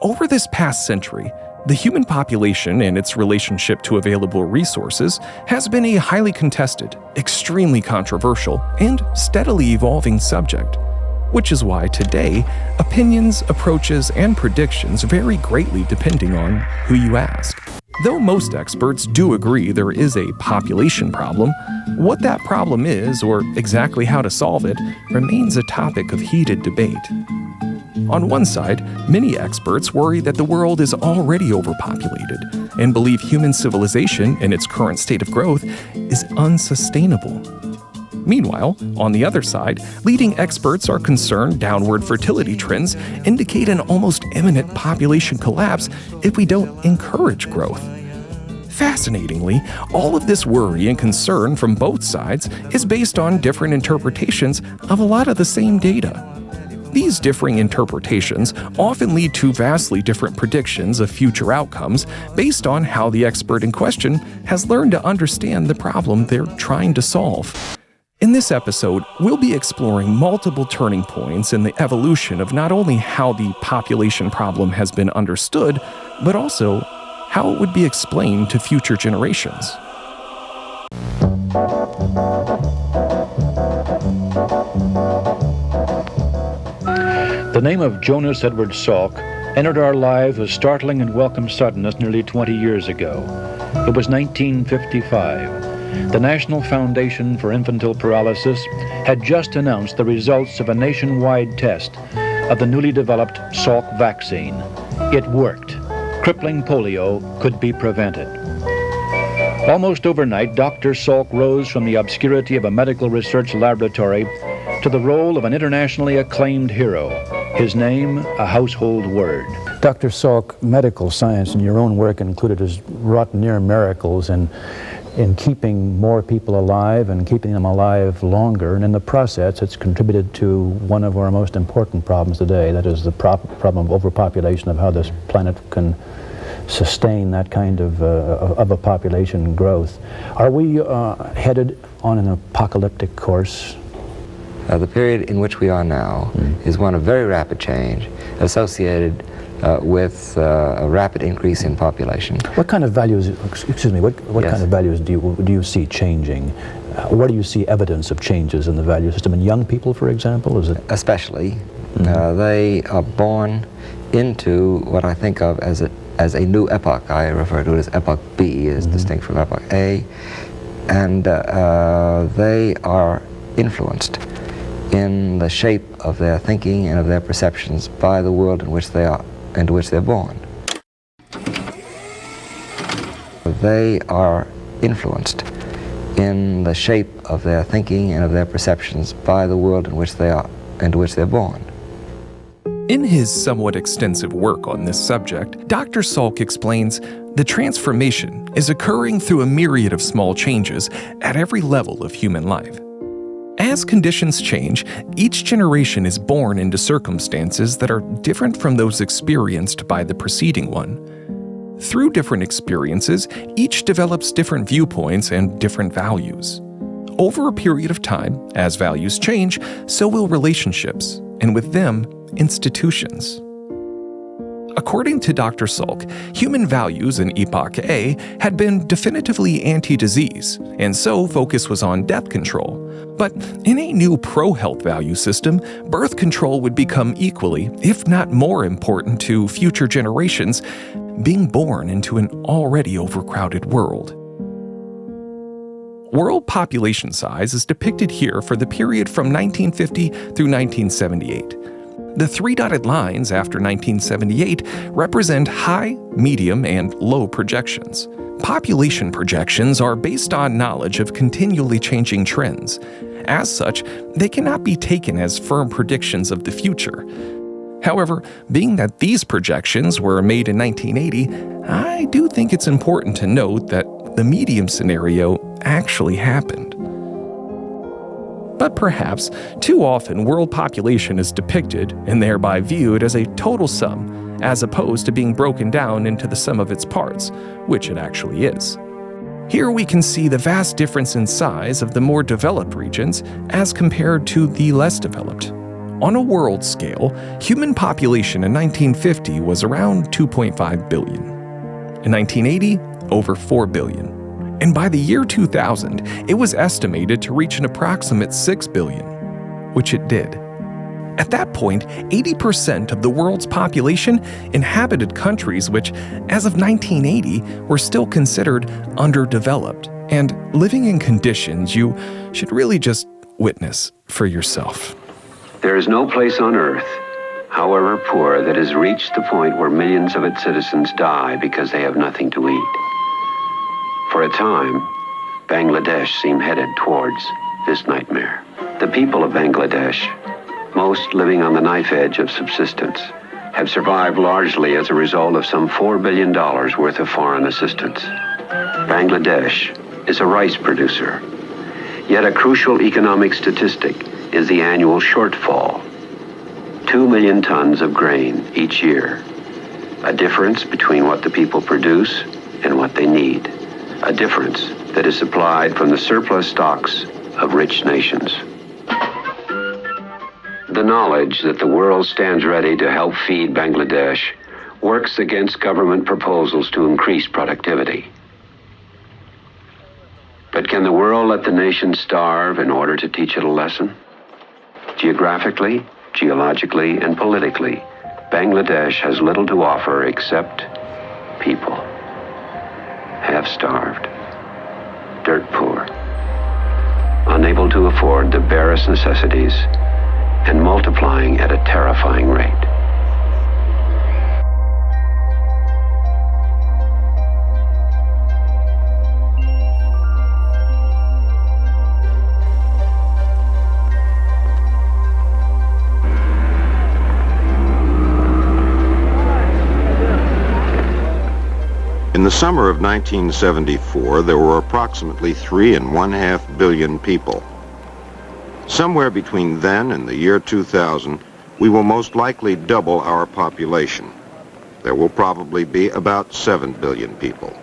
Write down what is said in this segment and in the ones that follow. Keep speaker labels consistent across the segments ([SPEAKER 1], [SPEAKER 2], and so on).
[SPEAKER 1] Over this past century, the human population and its relationship to available resources has been a highly contested, extremely controversial, and steadily evolving subject, which is why today, opinions, approaches, and predictions vary greatly depending on who you ask. Though most experts do agree there is a population problem, what that problem is or exactly how to solve it remains a topic of heated debate. On one side, many experts worry that the world is already overpopulated and believe human civilization in its current state of growth is unsustainable. Meanwhile, on the other side, leading experts are concerned downward fertility trends indicate an almost imminent population collapse if we don't encourage growth. Fascinatingly, all of this worry and concern from both sides is based on different interpretations of a lot of the same data. These differing interpretations often lead to vastly different predictions of future outcomes based on how the expert in question has learned to understand the problem they're trying to solve. In this episode, we'll be exploring multiple turning points in the evolution of not only how the population problem has been understood, but also how it would be explained to future generations.
[SPEAKER 2] The name of Jonas Edward Salk entered our lives with startling and welcome suddenness nearly 20 years ago. It was 1955. The National Foundation for Infantile Paralysis had just announced the results of a nationwide test of the newly developed Salk vaccine. It worked. Crippling polio could be prevented. Almost overnight, Dr. Salk rose from the obscurity of a medical research laboratory to the role of an internationally acclaimed hero. His name, a household word.
[SPEAKER 3] Dr. Salk, medical science in your own work included has wrought near miracles in keeping more people alive and keeping them alive longer, and in the process it's contributed to one of our most important problems today, that is the problem of overpopulation, of how this planet can sustain that kind of a population growth. Are we headed on an apocalyptic course?
[SPEAKER 4] The period in which we are now is one of very rapid change associated with a rapid increase in population.
[SPEAKER 3] What kind of values, excuse me, what
[SPEAKER 4] Yes.
[SPEAKER 3] kind of values do you see changing? Where do you see evidence of changes in the value system? In young people, for example? Is it?
[SPEAKER 4] Especially, they are born into what I think of as a new epoch. I refer to it as Epoch B, as distinct from Epoch A. And they are influenced in the shape of their thinking and of their perceptions by the world in which they are, into which they're born. They are influenced in the shape of their thinking and of their perceptions by the world in which they are, into which they're born.
[SPEAKER 1] In his somewhat extensive work on this subject, Dr. Salk explains the transformation is occurring through a myriad of small changes at every level of human life. As conditions change, each generation is born into circumstances that are different from those experienced by the preceding one. Through different experiences, each develops different viewpoints and different values. Over a period of time, as values change, so will relationships, and with them, institutions. According to Dr. Salk, human values in Epoch A had been definitively anti-disease, and so focus was on death control. But in a new pro-health value system, birth control would become equally, if not more important to future generations, being born into an already overcrowded world. World population size is depicted here for the period from 1950 through 1978. The three dotted lines after 1978 represent high, medium, and low projections. Population projections are based on knowledge of continually changing trends. As such, they cannot be taken as firm predictions of the future. However, being that these projections were made in 1980, I do think it's important to note that the medium scenario actually happened. But perhaps, too often world population is depicted and thereby viewed as a total sum, as opposed to being broken down into the sum of its parts, which it actually is. Here we can see the vast difference in size of the more developed regions as compared to the less developed. On a world scale, human population in 1950 was around 2.5 billion. In 1980, over 4 billion. And by the year 2000, it was estimated to reach an approximate 6 billion, which it did. At that point, 80% of the world's population inhabited countries which, as of 1980, were still considered underdeveloped and living in conditions you should really just witness for yourself.
[SPEAKER 5] There is no place on earth, however poor, that has reached the point where millions of its citizens die because they have nothing to eat. For a time, Bangladesh seemed headed towards this nightmare. The people of Bangladesh, most living on the knife edge of subsistence, have survived largely as a result of some $4 billion worth of foreign assistance. Bangladesh is a rice producer, yet a crucial economic statistic is the annual shortfall. 2 million tons of grain each year, a difference between what the people produce and what they need, a difference that is supplied from the surplus stocks of rich nations. The knowledge that the world stands ready to help feed Bangladesh works against government proposals to increase productivity. But can the world let the nation starve in order to teach it a lesson? Geographically, geologically, and politically, Bangladesh has little to offer except people. Half-starved, dirt poor, unable to afford the barest necessities, and multiplying at a terrifying rate.
[SPEAKER 6] In the summer of 1974, there were approximately 3.5 billion people. Somewhere between then and the year 2000, we will most likely double our population. There will probably be about 7 billion people.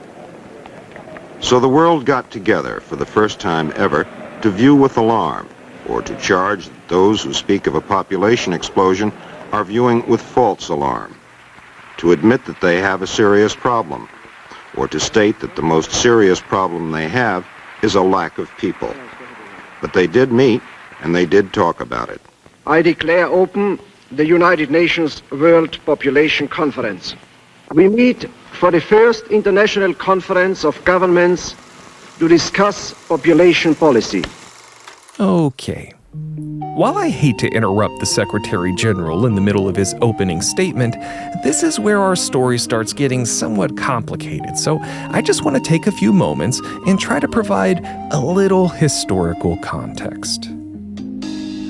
[SPEAKER 6] So the world got together for the first time ever to view with alarm, or to charge that those who speak of a population explosion are viewing with false alarm, to admit that they have a serious problem, or to state that the most serious problem they have is a lack of people. But they did meet, and they did talk about it.
[SPEAKER 7] I declare open the United Nations World Population Conference. We meet for the first international conference of governments to discuss population policy.
[SPEAKER 1] Okay. While I hate to interrupt the Secretary General in the middle of his opening statement, this is where our story starts getting somewhat complicated, so I just want to take a few moments and try to provide a little historical context.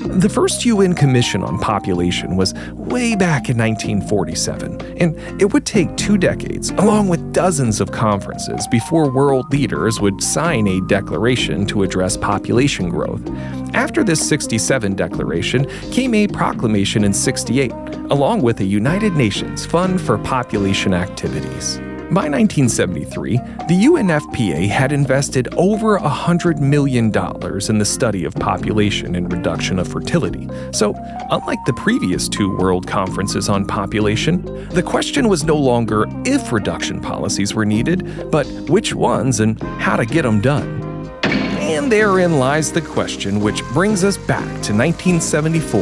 [SPEAKER 1] The first UN Commission on Population was way back in 1947, and it would take 2 decades, along with dozens of conferences, before world leaders would sign a declaration to address population growth. After this 67 declaration came a proclamation in 68, along with a United Nations Fund for Population Activities. By 1973, the UNFPA had invested over $100 million in the study of population and reduction of fertility. So, unlike the previous 2 world conferences on population, the question was no longer if reduction policies were needed, but which ones and how to get them done. And therein lies the question which brings us back to 1974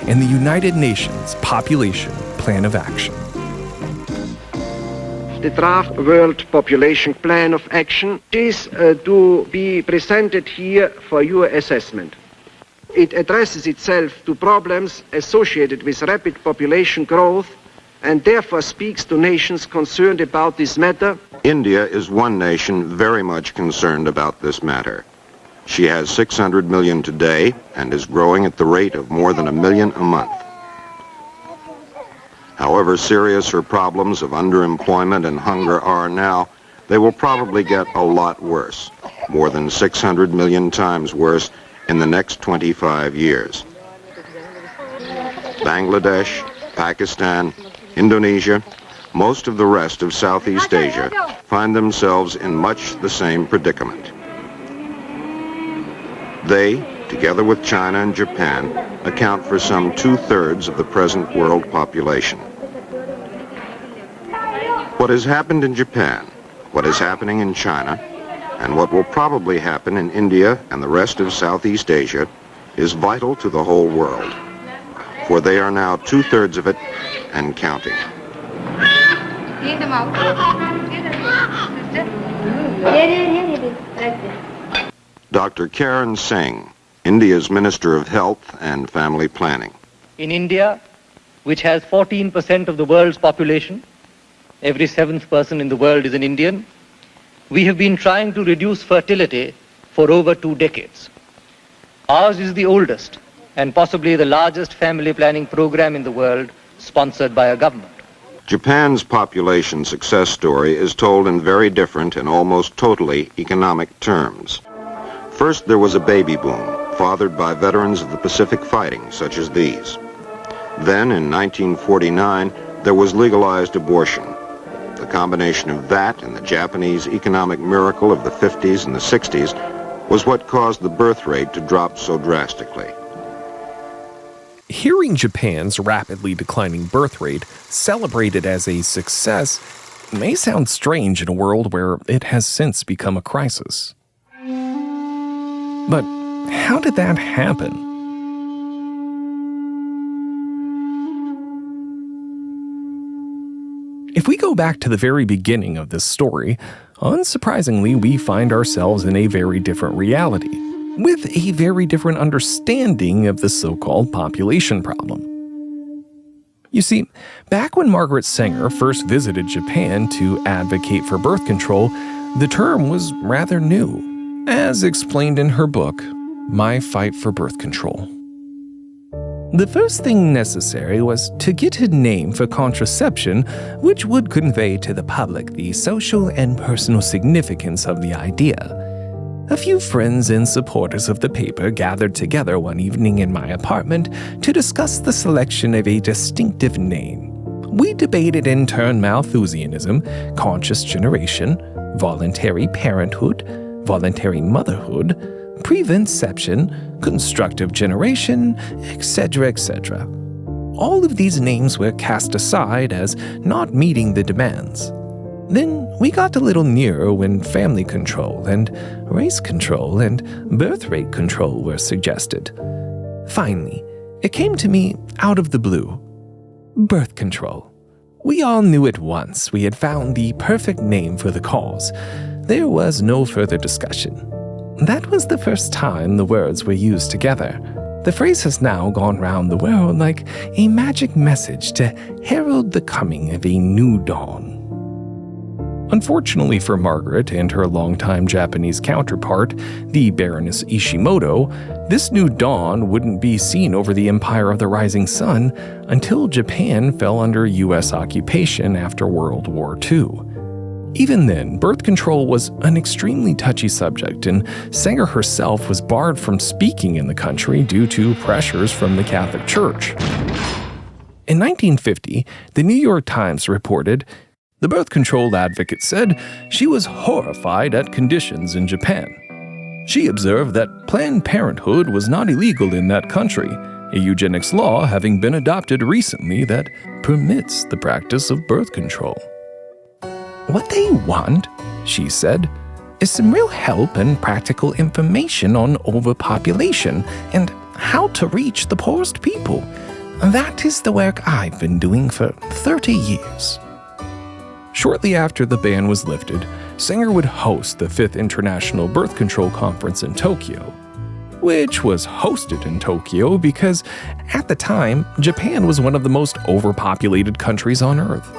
[SPEAKER 1] and the United Nations Population Plan of Action.
[SPEAKER 7] The draft World Population Plan of Action is to be presented here for your assessment. It addresses itself to problems associated with rapid population growth and therefore speaks to nations concerned about this matter.
[SPEAKER 6] India is one nation very much concerned about this matter. She has 600 million today and is growing at the rate of more than 1 million a month. However serious her problems of underemployment and hunger are now, they will probably get a lot worse, more than 600 million times worse in the next 25 years. Bangladesh, Pakistan, Indonesia, most of the rest of Southeast Asia find themselves in much the same predicament. They, together with China and Japan, account for some 2/3 of the present world population. What has happened in Japan, what is happening in China, and what will probably happen in India and the rest of Southeast Asia is vital to the whole world, for they are now 2/3 of it and counting. Dr. Karen Singh, India's Minister of Health and Family Planning.
[SPEAKER 8] In India, which has 14% of the world's population, every 7th person in the world is an Indian, we have been trying to reduce fertility for over 2 decades. Ours is the oldest and possibly the largest family planning program in the world, sponsored by a government.
[SPEAKER 6] Japan's population success story is told in very different and almost totally economic terms. First, there was a baby boom, fathered by veterans of the Pacific fighting, such as these. Then, in 1949, there was legalized abortion. The combination of that and the Japanese economic miracle of the 50s and the 60s was what caused the birth rate to drop so drastically.
[SPEAKER 1] Hearing Japan's rapidly declining birth rate celebrated as a success may sound strange in a world where it has since become a crisis. But how did that happen? If we go back to the very beginning of this story, unsurprisingly, we find ourselves in a very different reality, with a very different understanding of the so-called population problem. You see, back when Margaret Sanger first visited Japan to advocate for birth control, the term was rather new, as explained in her book, My Fight for Birth Control. The first thing necessary was to get a name for contraception which would convey to the public the social and personal significance of the idea. A few friends and supporters of the paper gathered together one evening in my apartment to discuss the selection of a distinctive name. We debated in turn Malthusianism, conscious generation, voluntary parenthood, voluntary motherhood, prevenception, constructive generation, etc., etc. All of these names were cast aside as not meeting the demands. Then we got a little nearer when family control and race control and birth rate control were suggested. Finally, it came to me out of the blue. Birth control. We all knew at once we had found the perfect name for the cause. There was no further discussion. That was the first time the words were used together. The phrase has now gone round the world like a magic message to herald the coming of a new dawn. Unfortunately for Margaret and her longtime Japanese counterpart, the Baroness Ishimoto, this new dawn wouldn't be seen over the Empire of the Rising Sun until Japan fell under U.S. occupation after World War II. Even then, birth control was an extremely touchy subject, and Sanger herself was barred from speaking in the country due to pressures from the Catholic Church. In 1950, the New York Times reported, the birth control advocate said she was horrified at conditions in Japan. She observed that Planned Parenthood was not illegal in that country, a eugenics law having been adopted recently that permits the practice of birth control. What they want, she said, is some real help and practical information on overpopulation and how to reach the poorest people. That is the work I've been doing for 30 years. Shortly after the ban was lifted, Sanger would host the 5th International Birth Control Conference in Tokyo, which was hosted in Tokyo because, at the time, Japan was one of the most overpopulated countries on Earth.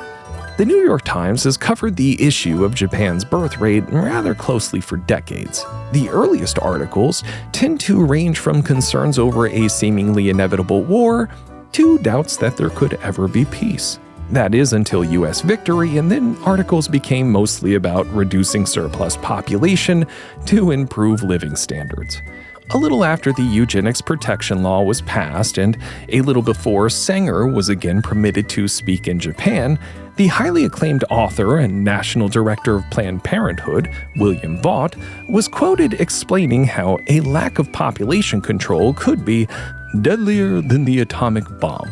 [SPEAKER 1] The New York Times has covered the issue of Japan's birth rate rather closely for decades. The earliest articles tend to range from concerns over a seemingly inevitable war to doubts that there could ever be peace. That is until U.S. victory, and then articles became mostly about reducing surplus population to improve living standards. a little after the eugenics protection law was passed and a little before Sanger was again permitted to speak in Japan, the highly acclaimed author and national director of Planned Parenthood, William Vaught, was quoted explaining how a lack of population control could be deadlier than the atomic bomb.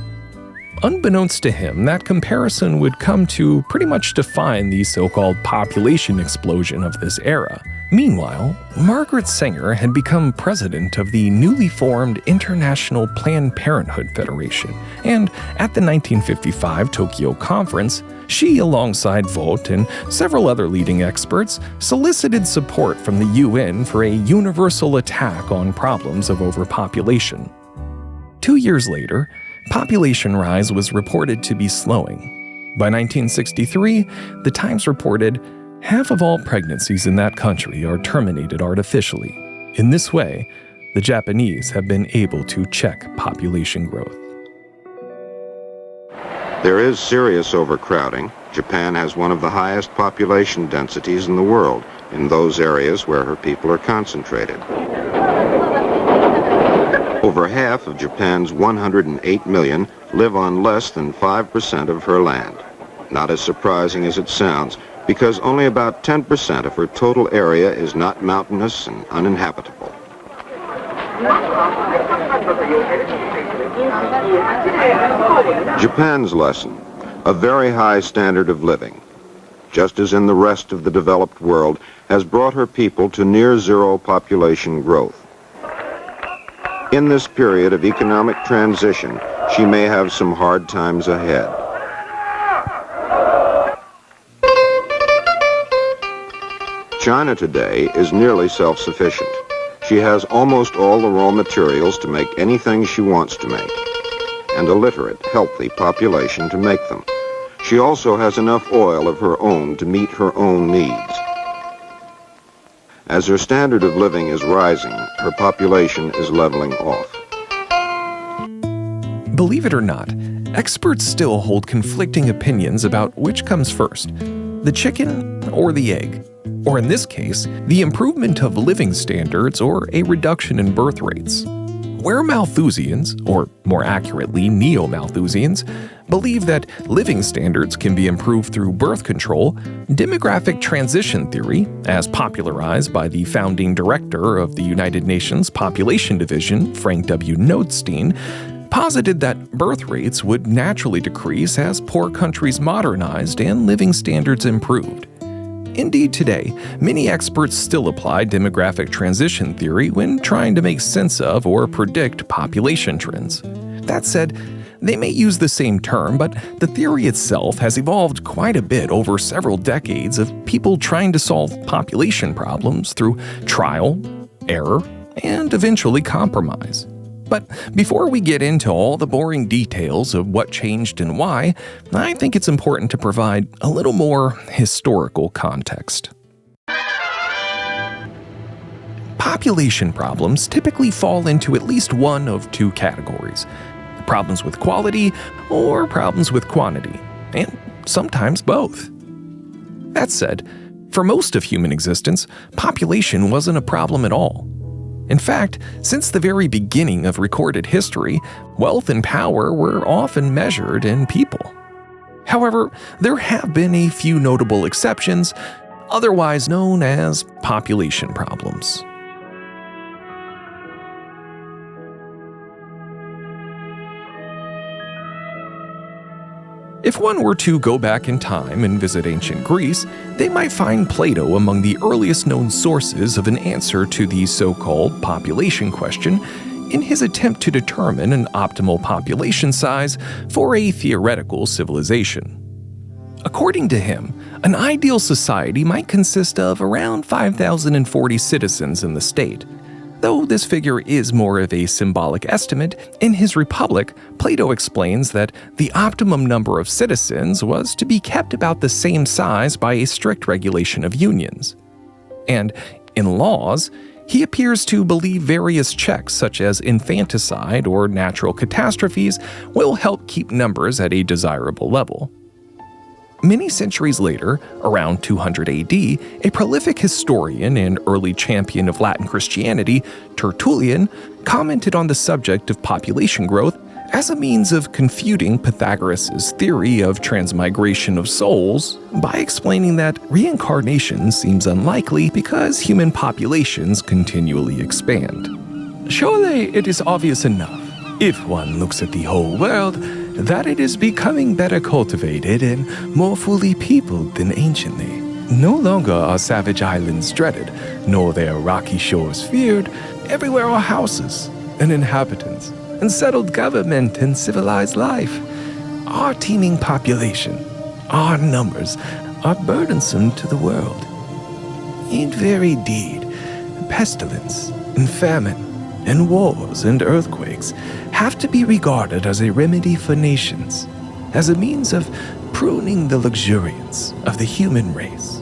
[SPEAKER 1] Unbeknownst to him, that comparison would come to pretty much define the so-called population explosion of this era. Meanwhile, Margaret Sanger had become president of the newly formed International Planned Parenthood Federation, and at the 1955 Tokyo Conference, she, alongside Vaught and several other leading experts, solicited support from the UN for a universal attack on problems of overpopulation. 2 years later, population rise was reported to be slowing. By 1963, the Times reported, "Half of all pregnancies in that country are terminated artificially. In this way, the Japanese have been able to check population growth."
[SPEAKER 6] There is serious overcrowding. Japan has one of the highest population densities in the world in those areas where her people are concentrated. Over half of Japan's 108 million live on less than 5% of her land. Not as surprising as it sounds, because only about 10% of her total area is not mountainous and uninhabitable. Japan's lesson, a very high standard of living, just as in the rest of the developed world, has brought her people to near zero population growth. In this period of economic transition, she may have some hard times ahead. China today is nearly self-sufficient. She has almost all the raw materials to make anything she wants to make, and a literate, healthy population to make them. She also has enough oil of her own to meet her own needs. As her standard of living is rising, her population is leveling off.
[SPEAKER 1] Believe it or not, experts still hold conflicting opinions about which comes first, the chicken or the egg. Or in this case, the improvement of living standards or a reduction in birth rates. Where Malthusians, or more accurately Neo-Malthusians, believe that living standards can be improved through birth control, demographic transition theory, as popularized by the founding director of the United Nations Population Division, Frank W. Notestein, posited that birth rates would naturally decrease as poor countries modernized and living standards improved. Indeed, today, many experts still apply demographic transition theory when trying to make sense of or predict population trends. That said, they may use the same term, but the theory itself has evolved quite a bit over several decades of people trying to solve population problems through trial, error, and eventually compromise. But before we get into all the boring details of what changed and why, I think it's important to provide a little more historical context. Population problems typically fall into at least one of two categories: problems with quality or problems with quantity, and sometimes both. That said, for most of human existence, population wasn't a problem at all. In fact, since the very beginning of recorded history, wealth and power were often measured in people. However, there have been a few notable exceptions, otherwise known as population problems. If one were to go back in time and visit ancient Greece, they might find Plato among the earliest known sources of an answer to the so-called population question in his attempt to determine an optimal population size for a theoretical civilization. According to him, an ideal society might consist of around 5,040 citizens in the state. Though this figure is more of a symbolic estimate, in his Republic, Plato explains that the optimum number of citizens was to be kept about the same size by a strict regulation of unions. And in laws, he appears to believe various checks such as infanticide or natural catastrophes will help keep numbers at a desirable level. Many centuries later, around 200 AD, a prolific historian and early champion of Latin Christianity, Tertullian, commented on the subject of population growth as a means of confuting Pythagoras' theory of transmigration of souls by explaining that reincarnation seems unlikely because human populations continually expand. Surely it is obvious enough, if one looks at the whole world, that it is becoming better cultivated and more fully peopled than anciently. No longer are savage islands dreaded, nor their rocky shores feared. Everywhere are houses and inhabitants, and settled government and civilized life. Our teeming population, our numbers, are burdensome to the world. In very deed, pestilence and famine and wars and earthquakes have to be regarded as a remedy for nations, as a means of pruning the luxuriance of the human race.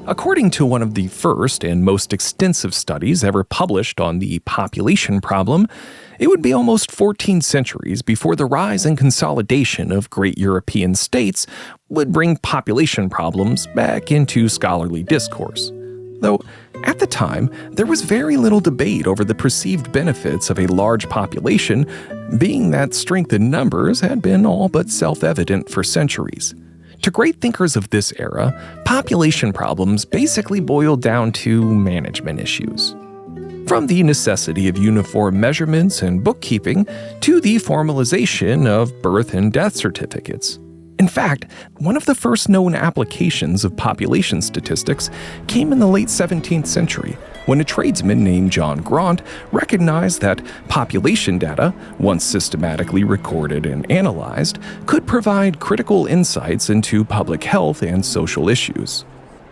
[SPEAKER 1] According to one of the first and most extensive studies ever published on the population problem, it would be almost 14 centuries before the rise and consolidation of great European states would bring population problems back into scholarly discourse. Though, at the time, there was very little debate over the perceived benefits of a large population, being that strength in numbers had been all but self-evident for centuries. To great thinkers of this era, population problems basically boiled down to management issues. From the necessity of uniform measurements and bookkeeping to the formalization of birth and death certificates. In fact, one of the first known applications of population statistics came in the late 17th century, when a tradesman named John Graunt recognized that population data, once systematically recorded and analyzed, could provide critical insights into public health and social issues.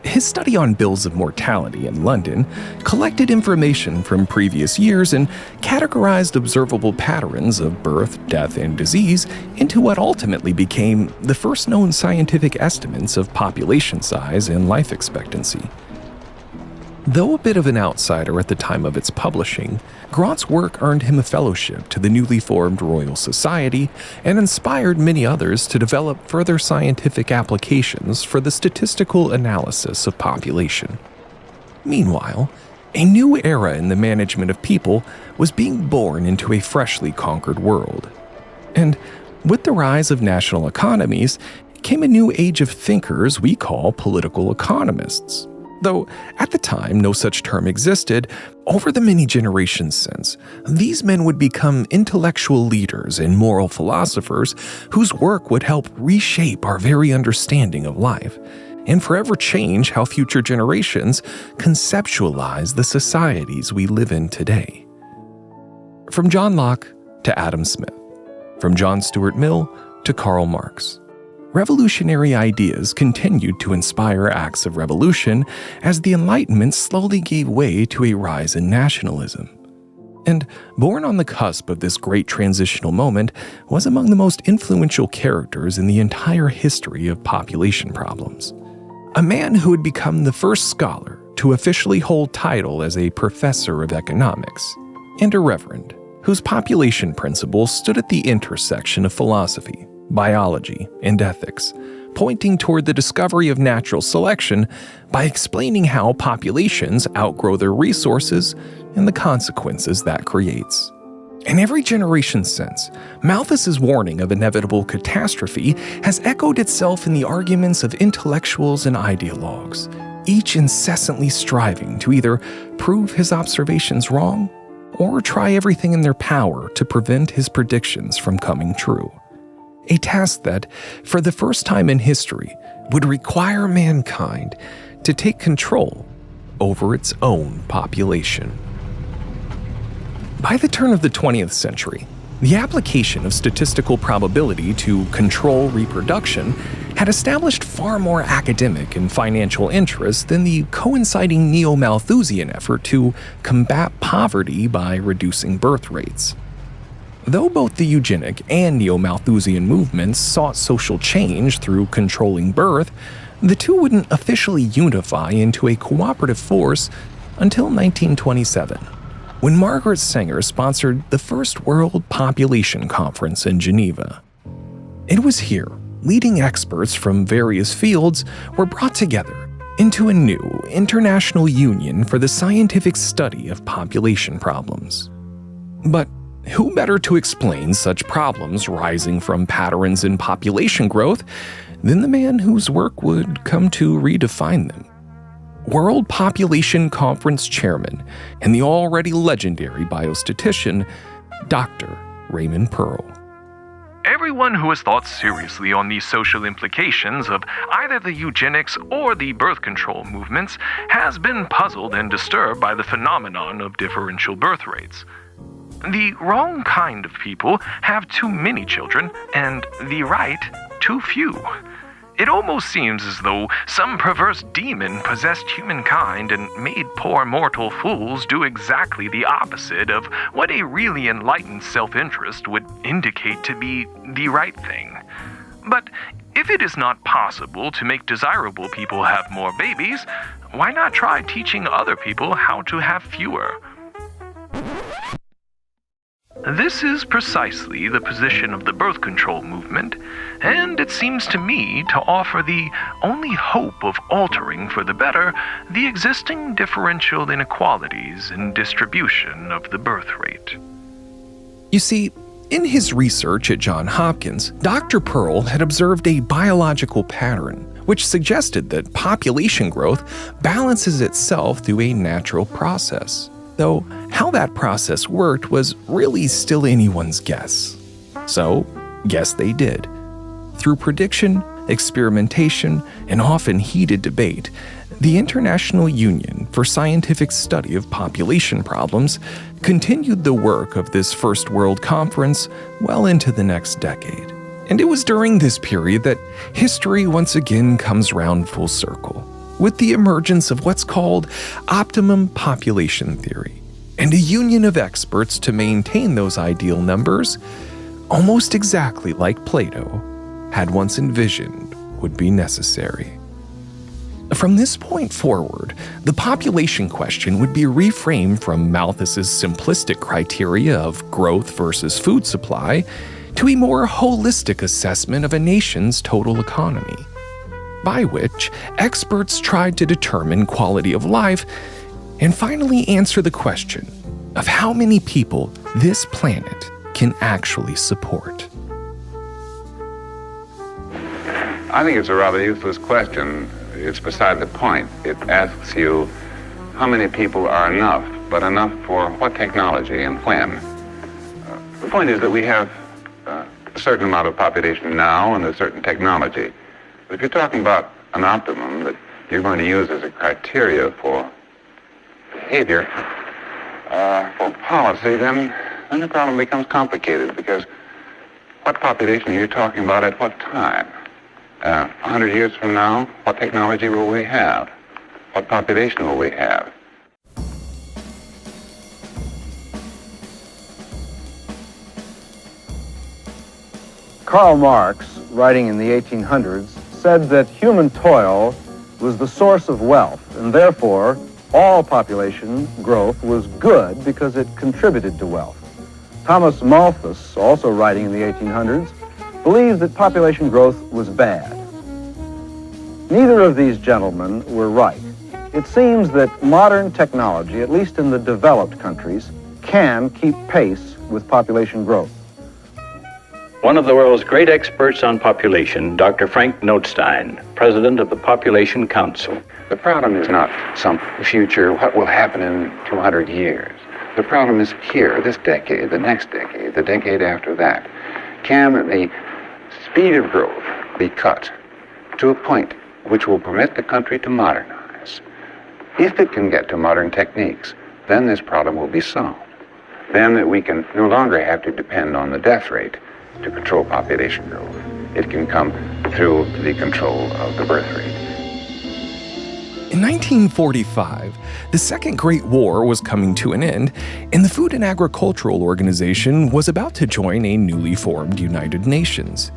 [SPEAKER 1] His study on bills of mortality in London collected information from previous years and categorized observable patterns of birth, death, and disease into what ultimately became the first known scientific estimates of population size and life expectancy. Though a bit of an outsider at the time of its publishing, Graunt's work earned him a fellowship to the newly formed Royal Society and inspired many others to develop further scientific applications for the statistical analysis of population. Meanwhile, a new era in the management of people was being born into a freshly conquered world. And with the rise of national economies came a new age of thinkers we call political economists. Though at the time no such term existed, over the many generations since, these men would become intellectual leaders and moral philosophers whose work would help reshape our very understanding of life, and forever change how future generations conceptualize the societies we live in today. From John Locke to Adam Smith, from John Stuart Mill to Karl Marx, revolutionary ideas continued to inspire acts of revolution as the Enlightenment slowly gave way to a rise in nationalism. And born on the cusp of this great transitional moment was among the most influential characters in the entire history of population problems. A man who had become the first scholar to officially hold title as a professor of economics, and a reverend whose population principles stood at the intersection of philosophy, biology, and ethics, pointing toward the discovery of natural selection by explaining how populations outgrow their resources and the consequences that creates. In every generation since, Malthus's warning of inevitable catastrophe has echoed itself in the arguments of intellectuals and ideologues, each incessantly striving to either prove his observations wrong or try everything in their power to prevent his predictions from coming true. A task that, for the first time in history, would require mankind to take control over its own population. By the turn of the 20th century, the application of statistical probability to control reproduction had established far more academic and financial interest than the coinciding neo-Malthusian effort to combat poverty by reducing birth rates. Though both the eugenic and neo-Malthusian movements sought social change through controlling birth, the two wouldn't officially unify into a cooperative force until 1927, when Margaret Sanger sponsored the first World Population Conference in Geneva. It was here leading experts from various fields were brought together into a new international union for the scientific study of population problems. But who better to explain such problems rising from patterns in population growth than the man whose work would come to redefine them? World Population Conference Chairman and the already legendary biostatistician, Dr. Raymond Pearl.
[SPEAKER 9] Everyone who has thought seriously on the social implications of either the eugenics or the birth control movements has been puzzled and disturbed by the phenomenon of differential birth rates. The wrong kind of people have too many children, and the right too few. It almost seems as though some perverse demon possessed humankind and made poor mortal fools do exactly the opposite of what a really enlightened self-interest would indicate to be the right thing. But if it is not possible to make desirable people have more babies, why not try teaching other people how to have fewer? This is precisely the position of the birth control movement, and it seems to me to offer the only hope of altering for the better the existing differential inequalities in distribution of the birth rate.
[SPEAKER 1] You see, in his research at Johns Hopkins, Dr. Pearl had observed a biological pattern which suggested that population growth balances itself through a natural process. Though how that process worked was really still anyone's guess. So, guess they did. Through prediction, experimentation, and often heated debate, the International Union for Scientific Study of Population Problems continued the work of this First World Conference well into the next decade. And it was during this period that history once again comes round full circle, with the emergence of what's called optimum population theory, and a union of experts to maintain those ideal numbers, almost exactly like Plato had once envisioned would be necessary. From this point forward, the population question would be reframed from Malthus's simplistic criteria of growth versus food supply to a more holistic assessment of a nation's total economy, by which experts tried to determine quality of life and finally answer the question of how many people this planet can actually support.
[SPEAKER 10] I think it's a rather useless question. It's beside the point. It asks you how many people are enough, but enough for what technology and when. The point is that we have a certain amount of population now and a certain technology. But if you're talking about an optimum that you're going to use as a criteria for behavior, for policy, then the problem becomes complicated, because what population are you talking about at what time? 100 years from now, what technology will we have? What population will we have?
[SPEAKER 11] Karl Marx, writing in the 1800s, said that human toil was the source of wealth, and therefore all population growth was good because it contributed to wealth. Thomas Malthus, also writing in the 1800s, believed that population growth was bad. Neither of these gentlemen were right. It seems that modern technology, at least in the developed countries, can keep pace with population growth.
[SPEAKER 2] One of the world's great experts on population, Dr. Frank Notstein, president of the Population Council.
[SPEAKER 10] The problem is not some future, what will happen in 200 years. The problem is here, this decade, the next decade, the decade after that. Can the speed of growth be cut to a point which will permit the country to modernize? If it can get to modern techniques, then this problem will be solved. Then that we can no longer have to depend on the death rate to control population growth. It can come through the control of the birth rate.
[SPEAKER 1] In 1945, the Second Great War was coming to an end, and the Food and Agricultural Organization was about to join a newly formed United Nations.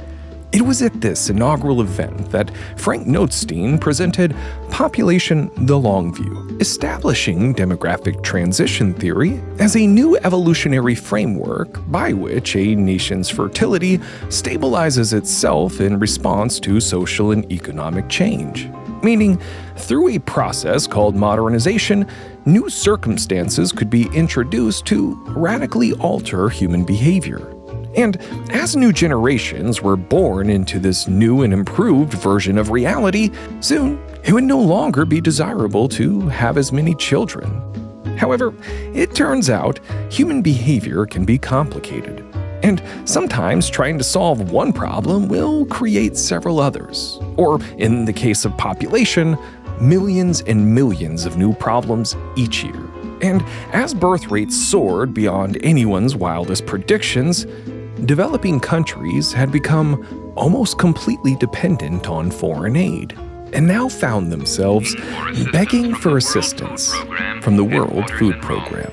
[SPEAKER 1] It was at this inaugural event that Frank Notstein presented Population the Long View, establishing demographic transition theory as a new evolutionary framework by which a nation's fertility stabilizes itself in response to social and economic change. Meaning, through a process called modernization, new circumstances could be introduced to radically alter human behavior. And as new generations were born into this new and improved version of reality, soon it would no longer be desirable to have as many children. However, it turns out human behavior can be complicated, and sometimes trying to solve one problem will create several others, or in the case of population, millions and millions of new problems each year. And as birth rates soared beyond anyone's wildest predictions, developing countries had become almost completely dependent on foreign aid, and now found themselves begging for assistance from the World Food Program.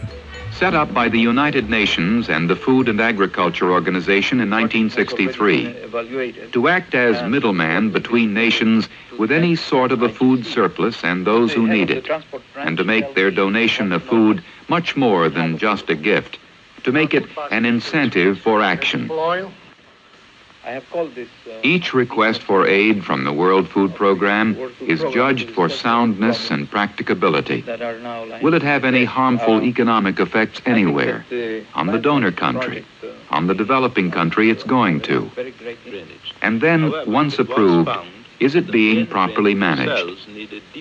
[SPEAKER 12] Set up by the United Nations and the Food and Agriculture Organization in 1963, to act as middleman between nations with any sort of a food surplus and those who need it, and to make their donation of food much more than just a gift, to make it an incentive for action. Each request for aid from the World Food Program is judged for soundness and practicability. Will it have any harmful economic effects anywhere? On the donor country, on the developing country it's going to. And then, once approved, is it being properly managed?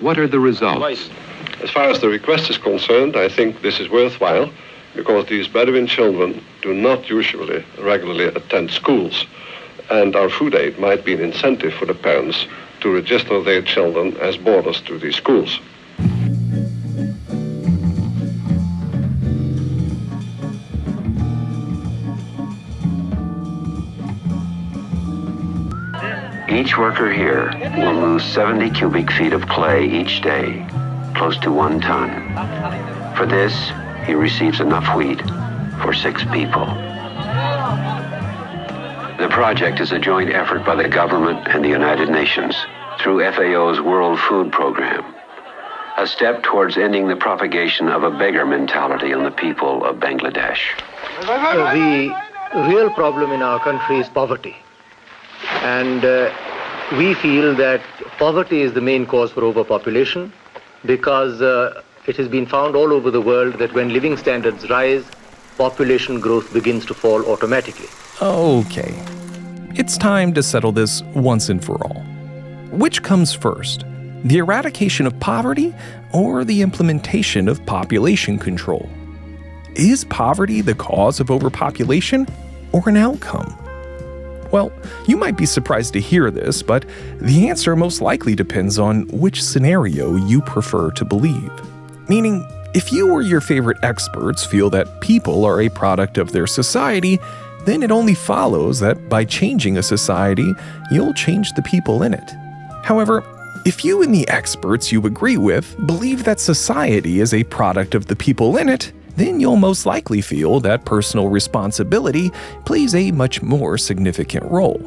[SPEAKER 12] What are the results?
[SPEAKER 13] As far as the request is concerned, I think this is worthwhile, because these Bedouin children do not usually regularly attend schools. And our food aid might be an incentive for the parents to register their children as boarders to these schools.
[SPEAKER 5] Each worker here will lose 70 cubic feet of clay each day, close to 1 ton. For this, he receives enough wheat for 6 people. The project is a joint effort by the government and the United Nations through FAO's World Food Program, a step towards ending the propagation of a beggar mentality on the people of Bangladesh.
[SPEAKER 8] The real problem in our country is poverty. And we feel that poverty is the main cause for overpopulation, because it has been found all over the world that when living standards rise, population growth begins to fall automatically.
[SPEAKER 1] Okay, it's time to settle this once and for all. Which comes first, the eradication of poverty or the implementation of population control? Is poverty the cause of overpopulation or an outcome? Well, you might be surprised to hear this, but the answer most likely depends on which scenario you prefer to believe. Meaning, if you or your favorite experts feel that people are a product of their society, then it only follows that by changing a society, you'll change the people in it. However, if you and the experts you agree with believe that society is a product of the people in it, then you'll most likely feel that personal responsibility plays a much more significant role.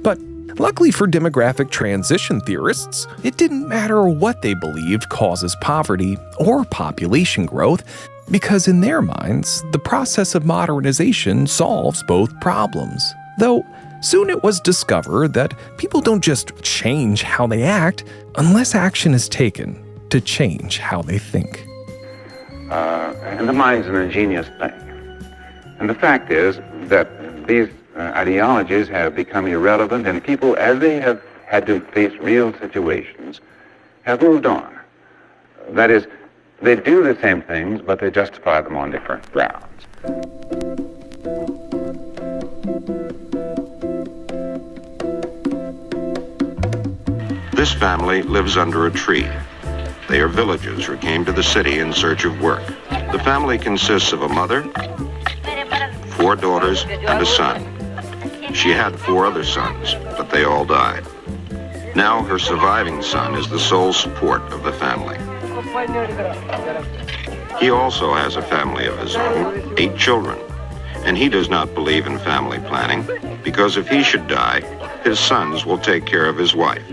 [SPEAKER 1] But luckily for demographic transition theorists, it didn't matter what they believed causes poverty or population growth, because in their minds, the process of modernization solves both problems. Though, soon it was discovered that people don't just change how they act unless action is taken to change how they think.
[SPEAKER 10] And the mind's an ingenious thing. And the fact is that these ideologies have become irrelevant, and people, as they have had to face real situations, have moved on. That is, they do the same things, but they justify them on different grounds.
[SPEAKER 6] This family lives under a tree. They are villagers who came to the city in search of work. The family consists of a mother, 4 daughters, and a son. She had 4 other sons, but they all died. Now her surviving son is the sole support of the family. He also has a family of his own, 8 children, And he does not believe in family planning because if he should die, his sons will take care of his wife.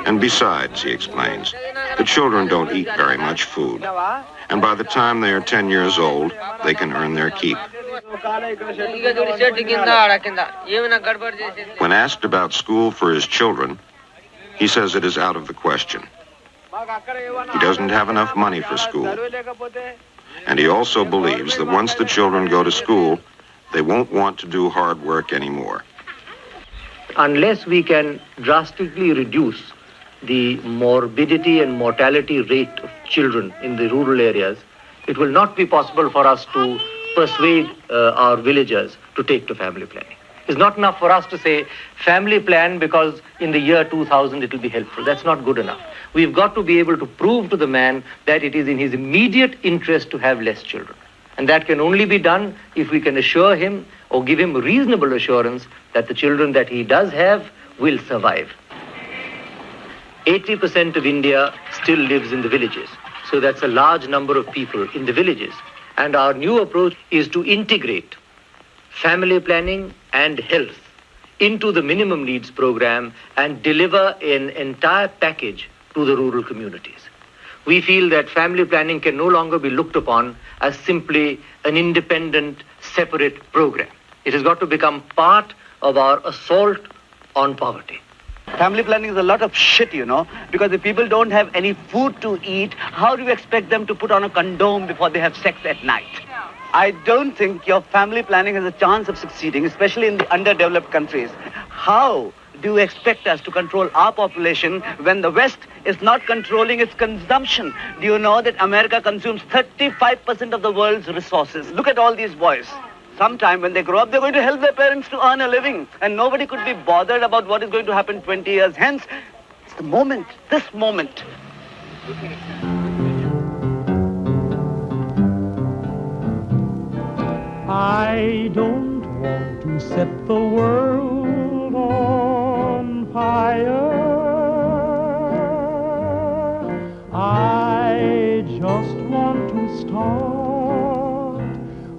[SPEAKER 6] And besides, he explains, the children don't eat very much food. And by the time they are 10 years old, they can earn their keep. When asked about school for his children, he says it is out of the question. He doesn't have enough money for school. And he also believes that once the children go to school, they won't want to do hard work anymore.
[SPEAKER 8] Unless we can drastically reduce the morbidity and mortality rate of children in the rural areas, it will not be possible for us to persuade our villagers to take to family planning. It's not enough for us to say, family plan because in the year 2000 it will be helpful. That's not good enough. We've got to be able to prove to the man that it is in his immediate interest to have less children. And that can only be done if we can assure him or give him reasonable assurance that the children that he does have will survive. 80% of India still lives in the villages. So that's a large number of people in the villages. And our new approach is to integrate family planning and health into the minimum needs program and deliver an entire package to the rural communities. We feel that family planning can no longer be looked upon as simply an independent, separate program. It has got to become part of our assault on poverty.
[SPEAKER 14] Family planning is a lot of shit, you know, because if people don't have any food to eat, how do you expect them to put on a condom before they have sex at night? I don't think your family planning has a chance of succeeding, especially in the underdeveloped countries. How do you expect us to control our population when the West is not controlling its consumption? Do you know that America consumes 35% of the world's resources? Look at all these boys. Sometime when they grow up, they're going to help their parents to earn a living. And nobody could be bothered about what is going to happen 20 years hence. It's the moment, this moment.
[SPEAKER 15] I don't want to set the world on fire. I just want to start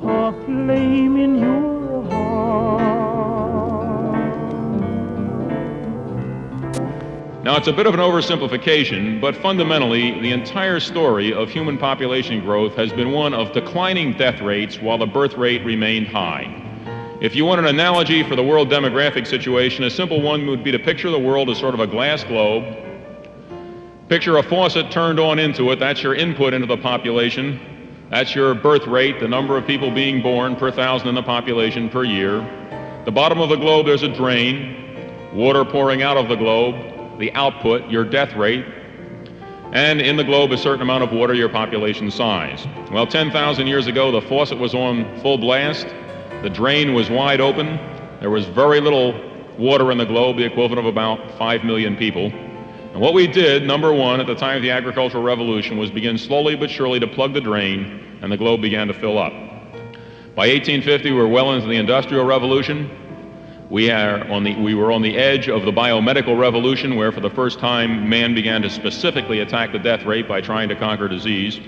[SPEAKER 15] a flame in your heart.
[SPEAKER 16] Now, it's a bit of an oversimplification, but fundamentally, the entire story of human population growth has been one of declining death rates while the birth rate remained high. If you want an analogy for the world demographic situation, a simple one would be to picture the world as sort of a glass globe. Picture a faucet turned on into it. That's your input into the population. That's your birth rate, the number of people being born per thousand in the population per year. The bottom of the globe, there's a drain, water pouring out of the globe, the output, your death rate, and in the globe a certain amount of water, your population size. Well, 10,000 years ago, the faucet was on full blast, the drain was wide open, there was very little water in the globe, the equivalent of about 5 million people. And what we did, number one, at the time of the agricultural revolution, was begin slowly but surely to plug the drain, and the globe began to fill up. By 1850, we were well into the Industrial Revolution. We were on the edge of the biomedical revolution, where for the first time man began to specifically attack the death rate by trying to conquer disease.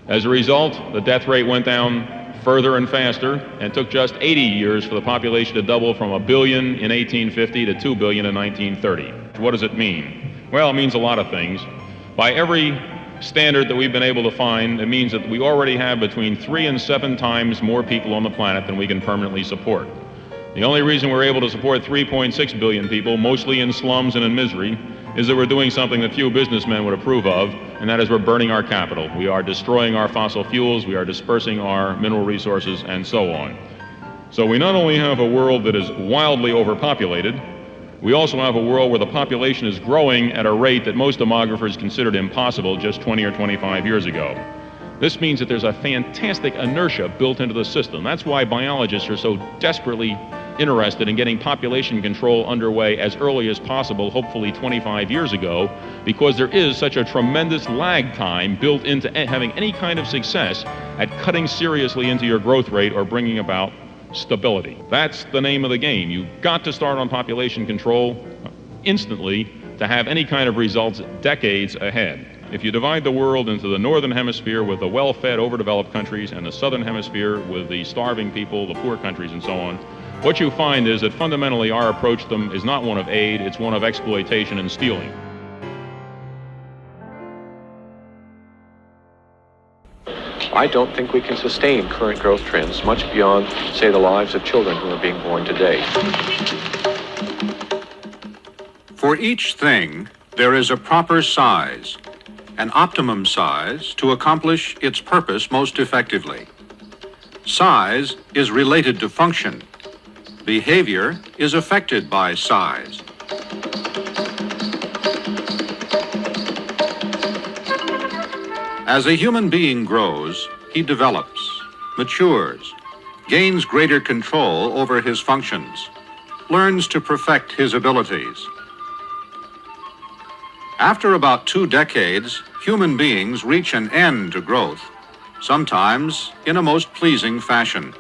[SPEAKER 16] As a result, the death rate went down further and faster, and took just 80 years for the population to double from 1 billion in 1850 to 2 billion in 1930. What does it mean? Well, it means a lot of things. By every standard that we've been able to find, it means that we already have between 3 and 7 times more people on the planet than we can permanently support. The only reason we're able to support 3.6 billion people, mostly in slums and in misery, is that we're doing something that few businessmen would approve of, and that is we're burning our capital. We are destroying our fossil fuels, we are dispersing our mineral resources, and so on. So we not only have a world that is wildly overpopulated, we also have a world where the population is growing at a rate that most demographers considered impossible just 20 or 25 years ago. This means that there's a fantastic inertia built into the system. That's why biologists are so desperately interested in getting population control underway as early as possible, hopefully 25 years ago, because there is such a tremendous lag time built into having any kind of success at cutting seriously into your growth rate or bringing about stability. That's the name of the game. You've got to start on population control instantly to have any kind of results decades ahead. If you divide the world into the northern hemisphere with the well-fed, overdeveloped countries and the southern hemisphere with the starving people, the poor countries, and so on, what you find is that fundamentally our approach to them is not one of aid, it's one of exploitation and stealing.
[SPEAKER 17] I don't think we can sustain current growth trends much beyond, say, the lives of children who are being born today.
[SPEAKER 18] For each thing, there is a proper size, an optimum size to accomplish its purpose most effectively. Size is related to function. Behavior is affected by size. As a human being grows, he develops, matures, gains greater control over his functions, learns to perfect his abilities. After about 2 decades, human beings reach an end to growth, sometimes in a most pleasing fashion.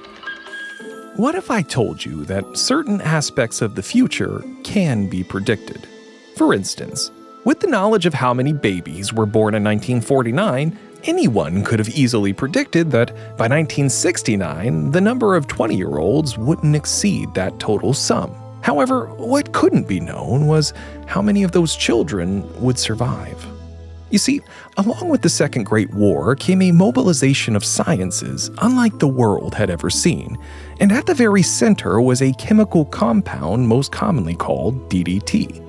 [SPEAKER 1] What if I told you that certain aspects of the future can be predicted? For instance, with the knowledge of how many babies were born in 1949, anyone could have easily predicted that by 1969, the number of 20-year-olds wouldn't exceed that total sum. However, what couldn't be known was how many of those children would survive. You see, along with the Second Great War came a mobilization of sciences unlike the world had ever seen, and at the very center was a chemical compound most commonly called DDT.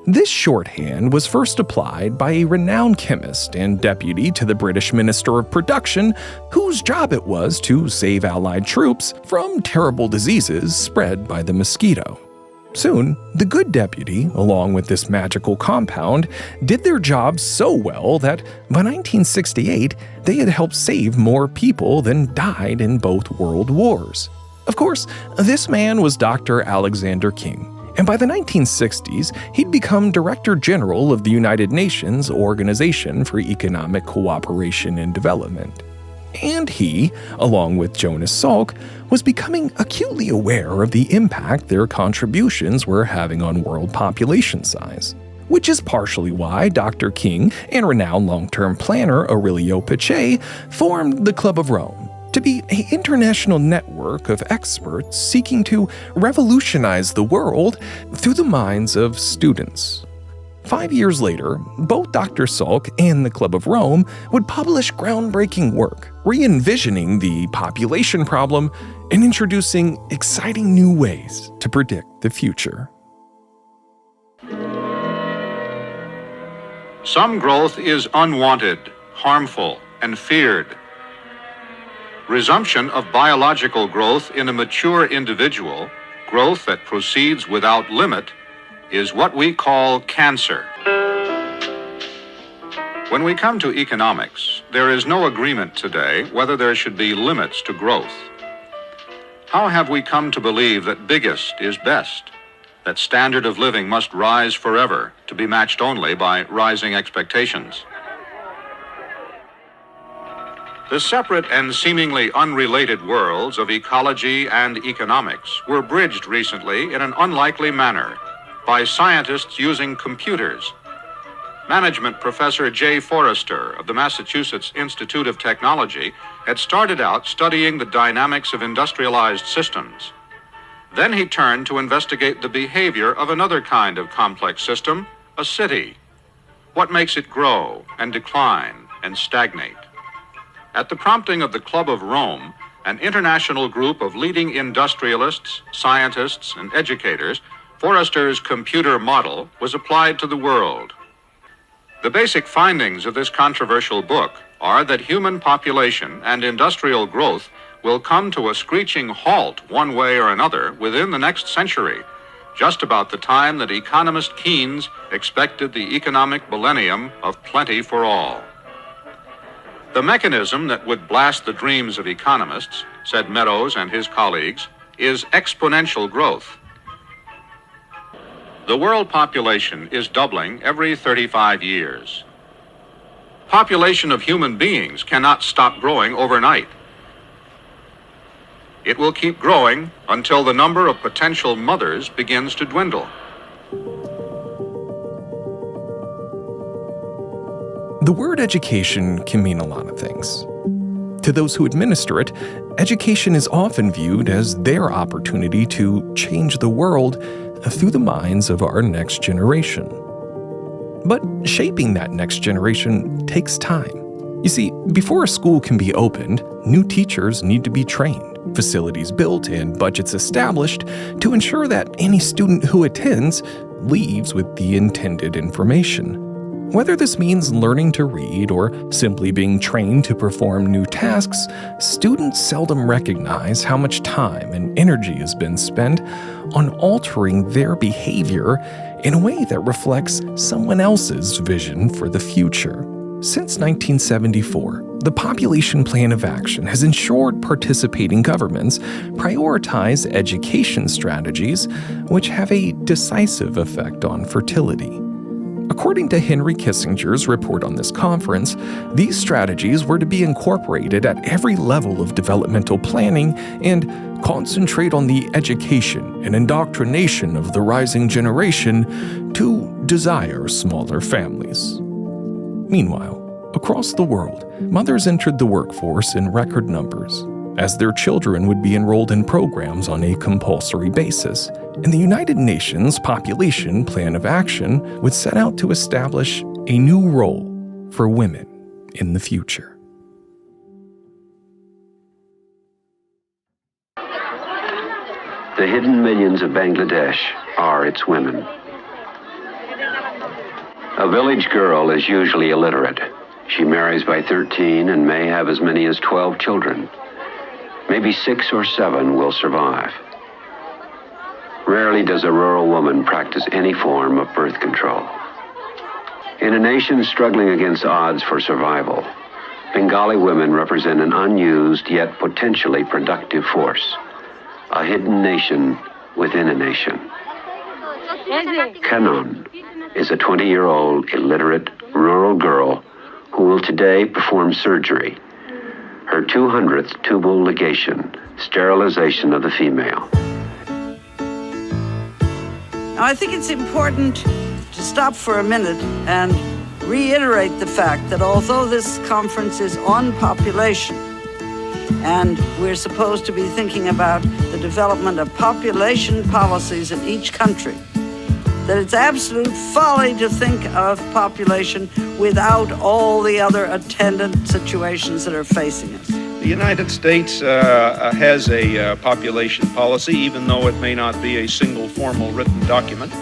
[SPEAKER 1] This shorthand was first applied by a renowned chemist and deputy to the British Minister of Production, whose job it was to save Allied troops from terrible diseases spread by the mosquito. Soon, the good deputy, along with this magical compound, did their job so well that by 1968, they had helped save more people than died in both world wars. Of course, this man was Dr. Alexander King. And by the 1960s, he'd become Director General of the United Nations Organization for Economic Cooperation and Development. And he, along with Jonas Salk, was becoming acutely aware of the impact their contributions were having on world population size. Which is partially why Dr. King and renowned long-term planner Aurelio Pache formed the Club of Rome, to be an international network of experts seeking to revolutionize the world through the minds of students. 5 years later, both Dr. Salk and the Club of Rome would publish groundbreaking work, re-envisioning the population problem and introducing exciting new ways to predict the future.
[SPEAKER 18] Some growth is unwanted, harmful, and feared. Resumption of biological growth in a mature individual, growth that proceeds without limit, is what we call cancer. When we come to economics, there is no agreement today whether there should be limits to growth. How have we come to believe that biggest is best, that standard of living must rise forever to be matched only by rising expectations? The separate and seemingly unrelated worlds of ecology and economics were bridged recently in an unlikely manner by scientists using computers. Management professor Jay Forrester of the Massachusetts Institute of Technology had started out studying the dynamics of industrialized systems. Then he turned to investigate the behavior of another kind of complex system, a city. What makes it grow and decline and stagnate? At the prompting of the Club of Rome, an international group of leading industrialists, scientists, and educators, Forrester's computer model was applied to the world. The basic findings of this controversial book are that human population and industrial growth will come to a screeching halt one way or another within the next century, just about the time that economist Keynes expected the economic millennium of plenty for all. The mechanism that would blast the dreams of economists, said Meadows and his colleagues, is exponential growth. The world population is doubling every 35 years. Population of human beings cannot stop growing overnight. It will keep growing until the number of potential mothers begins to dwindle.
[SPEAKER 1] The word education can mean a lot of things. To those who administer it, education is often viewed as their opportunity to change the world through the minds of our next generation. But shaping that next generation takes time. You see, before a school can be opened, new teachers need to be trained, facilities built, and budgets established to ensure that any student who attends leaves with the intended information. Whether this means learning to read or simply being trained to perform new tasks, students seldom recognize how much time and energy has been spent on altering their behavior in a way that reflects someone else's vision for the future. Since 1974, the Population Plan of Action has ensured participating governments prioritize education strategies which have a decisive effect on fertility. According to Henry Kissinger's report on this conference, these strategies were to be incorporated at every level of developmental planning and concentrate on the education and indoctrination of the rising generation to desire smaller families. Meanwhile, across the world, mothers entered the workforce in record numbers, as their children would be enrolled in programs on a compulsory basis, and the United Nations Population Plan of Action would set out to establish a new role for women in the future.
[SPEAKER 5] The hidden millions of Bangladesh are its women. A village girl is usually illiterate. She marries by 13 and may have as many as 12 children. Maybe 6 or 7 will survive. Rarely does a rural woman practice any form of birth control. In a nation struggling against odds for survival, Bengali women represent an unused yet potentially productive force, a hidden nation within a nation. Kanon is a 20-year-old illiterate rural girl who will today perform surgery, her 200th tubal ligation, sterilization of the female.
[SPEAKER 19] Now, I think it's important to stop for a minute and reiterate the fact that although this conference is on population, and we're supposed to be thinking about the development of population policies in each country, that it's absolute folly to think of population without all the other attendant situations that are facing us.
[SPEAKER 20] The United States has a population policy, even though it may not be a single formal written document.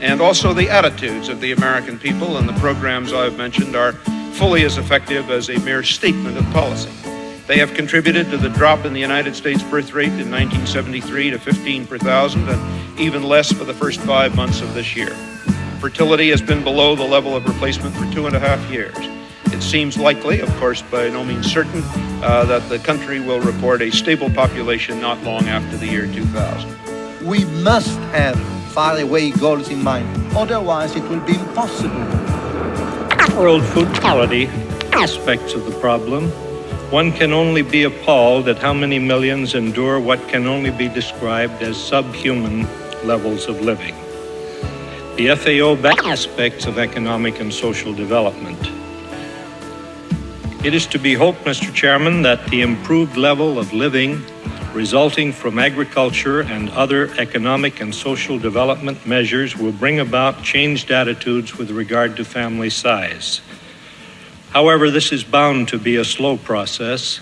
[SPEAKER 20] And also the attitudes of the American people and the programs I've mentioned are fully as effective as a mere statement of policy. They have contributed to the drop in the United States birth rate in 1973 to 15 per thousand, and even less for the first 5 months of this year. Fertility has been below the level of replacement for 2.5 years. It seems likely, of course by no means certain, that the country will report a stable population not long after the year 2000.
[SPEAKER 21] We must have faraway goals in mind, otherwise it will be impossible.
[SPEAKER 22] World food quality aspects of the problem. One can only be appalled at how many millions endure what can only be described as subhuman levels of living. The FAO aspects of economic and social development. It is to be hoped, Mr. Chairman, that the improved level of living resulting from agriculture and other economic and social development measures will bring about changed attitudes with regard to family size. However, this is bound to be a slow process,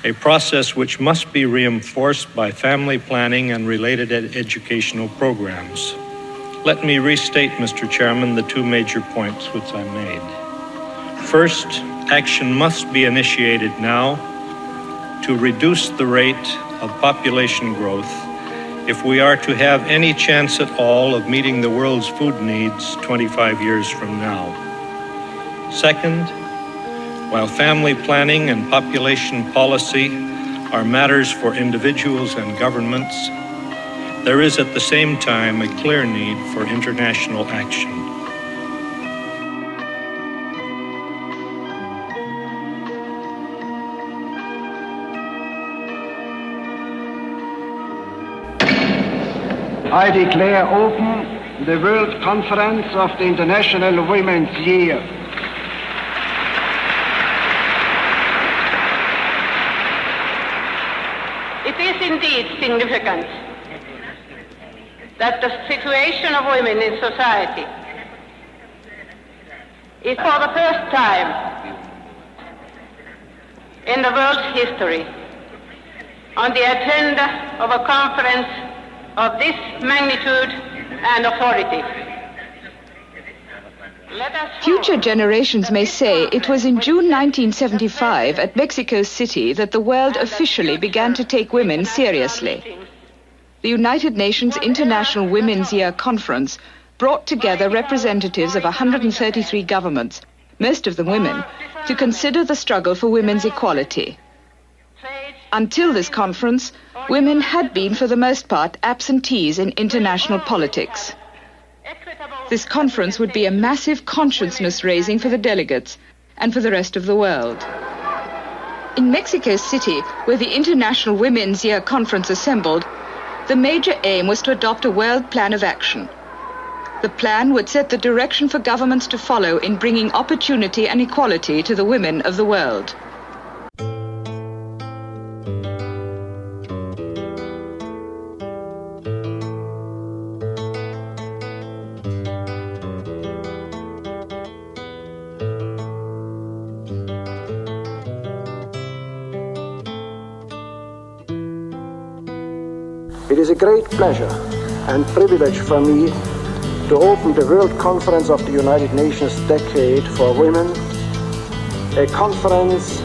[SPEAKER 22] a process which must be reinforced by family planning and related educational programs. Let me restate, Mr. Chairman, the 2 major points which I made. First, action must be initiated now to reduce the rate of population growth if we are to have any chance at all of meeting the world's food needs 25 years from now. Second, while family planning and population policy are matters for individuals and governments, there is at the same time a clear need for international action.
[SPEAKER 7] I declare open the World Conference of the International Women's Year.
[SPEAKER 3] It is indeed significant that the situation of women in society is for the first time in the world's history on the agenda of a conference of this magnitude and authority.
[SPEAKER 4] Future generations may say it was in June 1975 at Mexico City that the world officially began to take women seriously. The United Nations International Women's Year Conference brought together representatives of 133 governments, most of them women, to consider the struggle for women's equality. Until this conference, women had been, for the most part, absentees in international politics. This conference would be a massive consciousness raising for the delegates and for the rest of the world. In Mexico City, where the International Women's Year Conference assembled, the major aim was to adopt a world plan of action. The plan would set the direction for governments to follow in bringing opportunity and equality to the women of the world.
[SPEAKER 7] It is a great pleasure and privilege for me to open the World Conference of the United Nations Decade for Women, a conference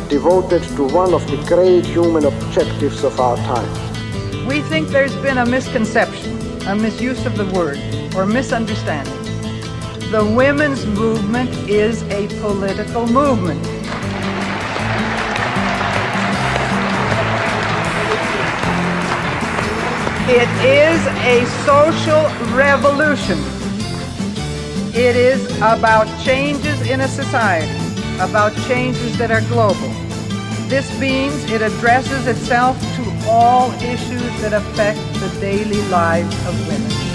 [SPEAKER 7] devoted to one of the great human objectives of our time.
[SPEAKER 23] We think there's been a misconception, a misuse of the word, or misunderstanding. The women's movement is a political movement. It is a social revolution. It is about changes in a society, about changes that are global. This means it addresses itself to all issues that affect the daily lives of women.